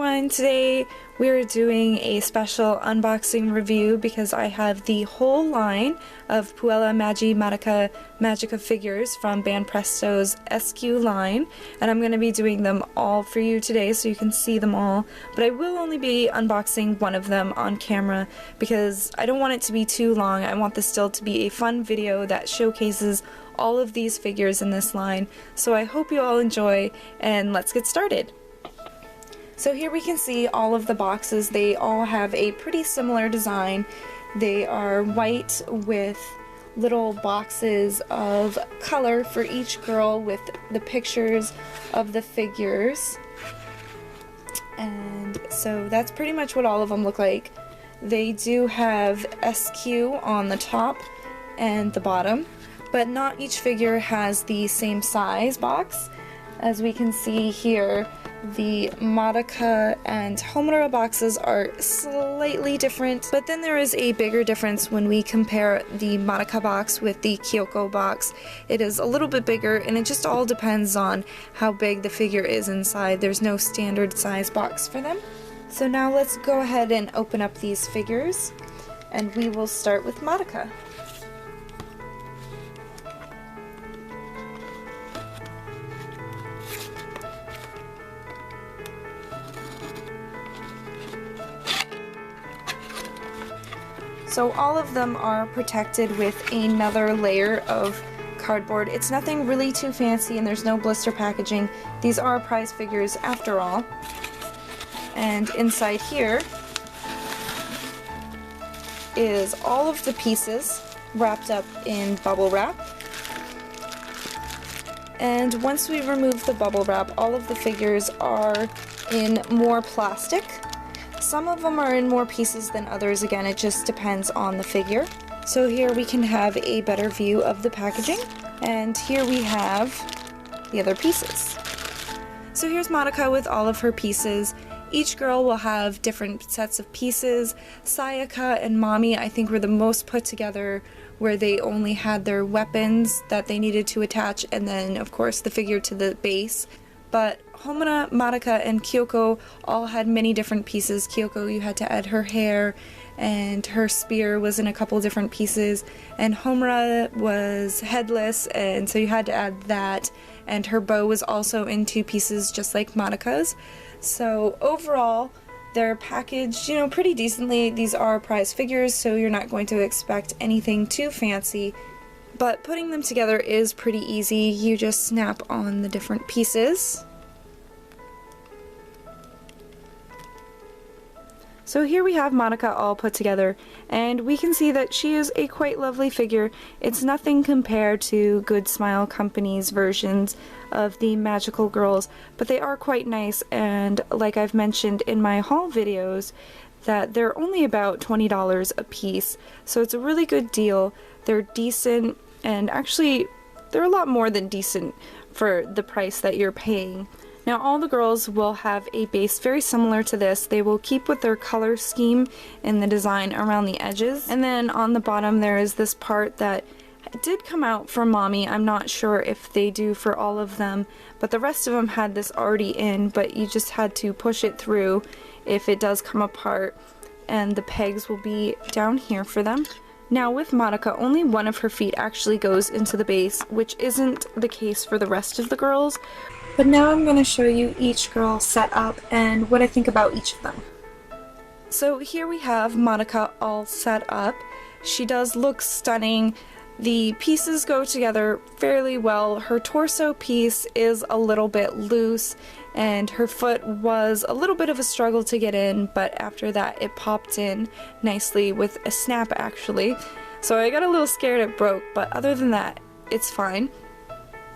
everyone, today we're doing a special unboxing review because I have the whole line of Puella Magi Madoka Magica figures from Banpresto's SQ line, and I'm going to be doing them all for you today so you can see them all, but I will only be unboxing one of them on camera because I don't want it to be too long. I want this still to be a fun video that showcases all of these figures in this line, so I hope you all enjoy, and let's get started. So here we can see all of the boxes. They all have a pretty similar design. They are white with little boxes of color for each girl with the pictures of the figures. And so that's pretty much what all of them look like. They do have SQ on the top and the bottom, but not each figure has the same size box. As we can see here, the Madoka and Homa boxes are slightly different, but then there is a bigger difference when we compare the Madoka box with the Kyoko box. It is a little bit bigger, and it just all depends on how big the figure is inside. There's no standard size box for them. So now let's go ahead and open up these figures, and we will start with Madoka. So all of them are protected with another layer of cardboard. It's nothing really too fancy, and there's no blister packaging. These are prize figures after all. And inside here is all of the pieces wrapped up in bubble wrap. And once we remove the bubble wrap, all of the figures are in more plastic. Some of them are in more pieces than others. Again, it just depends on the figure. So here we can have a better view of the packaging, and here we have the other pieces. So here's Madoka with all of her pieces. Each girl will have different sets of pieces. Sayaka and Mami, I think, were the most put together, where they only had their weapons that they needed to attach, and then of course the figure to the base. But Homa, Madoka, and Kyoko all had many different pieces. Kyoko, you had to add her hair, and her spear was in a couple different pieces, and Homa was headless, and so you had to add that, and her bow was also in two pieces just like Madoka's. So overall, they're packaged, pretty decently. These are prize figures, so you're not going to expect anything too fancy. But putting them together is pretty easy. You just snap on the different pieces. So here we have Madoka all put together, and we can see that she is a quite lovely figure. It's nothing compared to Good Smile Company's versions of the magical girls, but they are quite nice, and like I've mentioned in my haul videos, that they're only about $20 a piece, so it's a really good deal. They're decent, and actually they're a lot more than decent for the price that you're paying. Now all the girls will have a base very similar to this. They will keep with their color scheme in the design around the edges, and then on the bottom there is this part that did come out for Mami. I'm not sure if they do for all of them, but the rest of them had this already in, but you just had to push it through if it does come apart, and the pegs will be down here for them. Now with Madoka, only one of her feet actually goes into the base, which isn't the case for the rest of the girls. But now I'm going to show you each girl set up and what I think about each of them. So here we have Madoka all set up. She does look stunning. The pieces go together fairly well. Her torso piece is a little bit loose, and her foot was a little bit of a struggle to get in, but after that it popped in nicely with a snap actually. So I got a little scared it broke, but other than that, it's fine.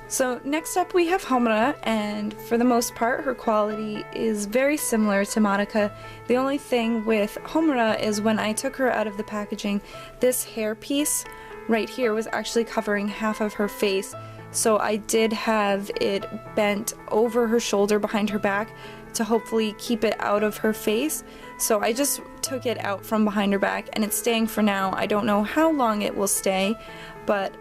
So next up we have Homa, and for the most part her quality is very similar to Madoka. The only thing with Homa is when I took her out of the packaging, this hair piece right here was actually covering half of her face, so I did have it bent over her shoulder behind her back to hopefully keep it out of her face. So I just took it out from behind her back, and it's staying for now. I don't know how long it will stay, but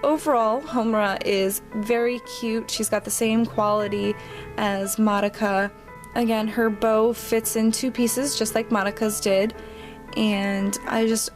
overall Homa is very cute. She's got the same quality as Madoka, Again, her bow fits in 2 pieces just like Madoka's did, and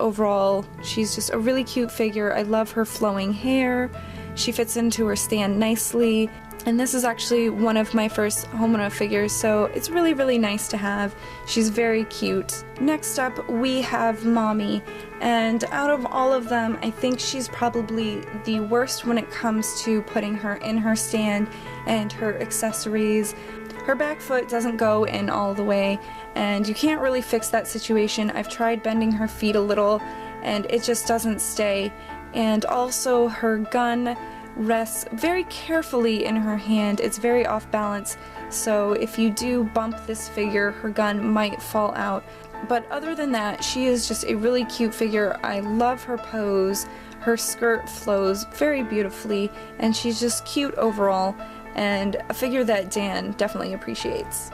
overall, she's just a really cute figure. I love her flowing hair. She fits into her stand nicely, and this is actually one of my first Homa figures, so it's really, really nice to have. She's very cute. Next up, we have Mami, and out of all of them, I think she's probably the worst when it comes to putting her in her stand and her accessories. Her back foot doesn't go in all the way, and you can't really fix that situation. I've tried bending her feet a little, and it just doesn't stay. And also her gun rests very carefully in her hand. It's very off balance, so if you do bump this figure, her gun might fall out. But other than that, she is just a really cute figure. I love her pose. Her skirt flows very beautifully, and she's just cute overall, and a figure that Dan definitely appreciates.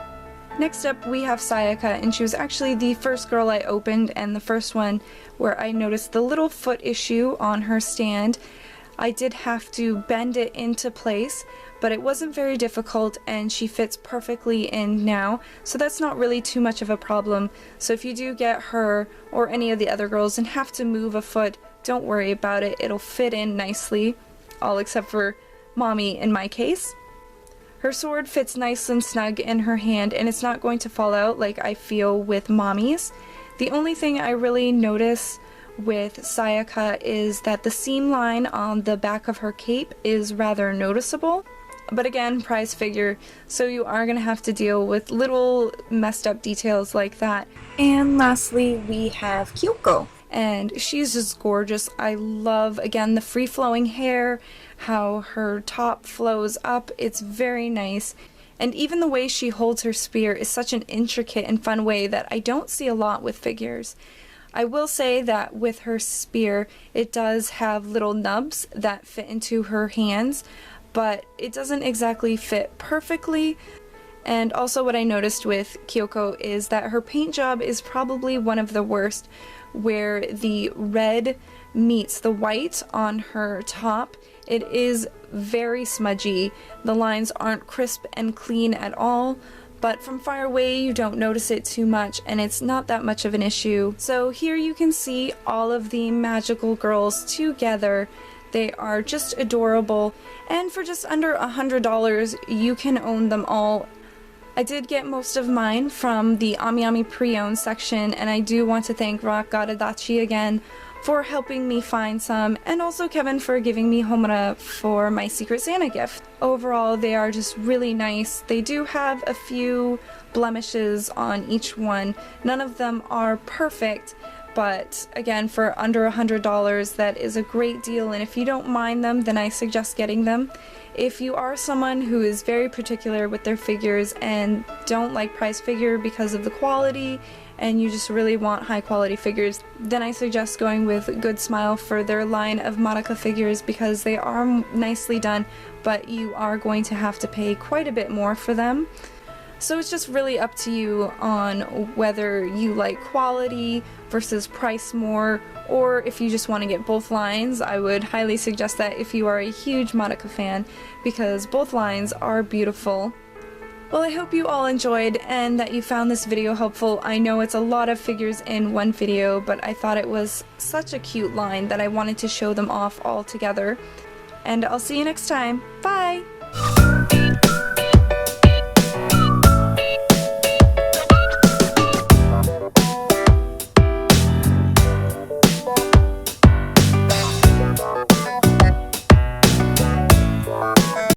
Next up, we have Sayaka, and she was actually the first girl I opened and the first one where I noticed the little foot issue on her stand. I did have to bend it into place, but it wasn't very difficult, and she fits perfectly in now, so that's not really too much of a problem. So if you do get her or any of the other girls and have to move a foot, don't worry about it. It'll fit in nicely, all except for Mami in my case. Her sword fits nice and snug in her hand, and it's not going to fall out like I feel with Mami's. The only thing I really notice with Sayaka is that the seam line on the back of her cape is rather noticeable. But again, prize figure, so you are going to have to deal with little messed up details like that. And lastly, we have Kyoko, and she's just gorgeous. I love, again, the free-flowing hair, how her top flows up. It's very nice. And even the way she holds her spear is such an intricate and fun way that I don't see a lot with figures. I will say that with her spear, it does have little nubs that fit into her hands, but it doesn't exactly fit perfectly. And also what I noticed with Kyoko is that her paint job is probably one of the worst, where the red meets the white on her top. It is very smudgy. The lines aren't crisp and clean at all, but from far away you don't notice it too much, and it's not that much of an issue. So here you can see all of the magical girls together. They are just adorable, and for just under $100 you can own them all. I did get most of mine from the Ami pre-owned section, and I do want to thank Rock Godadachi again for helping me find some, and also Kevin for giving me Homa for my Secret Santa gift. Overall, they are just really nice. They do have a few blemishes on each one. None of them are perfect, but again, for under $100, that is a great deal, and if you don't mind them, then I suggest getting them. If you are someone who is very particular with their figures and don't like price figure because of the quality, and you just really want high quality figures, then I suggest going with Good Smile for their line of Madoka figures, because they are nicely done, but you are going to have to pay quite a bit more for them. So it's just really up to you on whether you like quality versus price more, or if you just want to get both lines. I would highly suggest that if you are a huge Madoka fan, because both lines are beautiful. Well, I hope you all enjoyed and that you found this video helpful. I know it's a lot of figures in one video, but I thought it was such a cute line that I wanted to show them off all together. And I'll see you next time. Bye!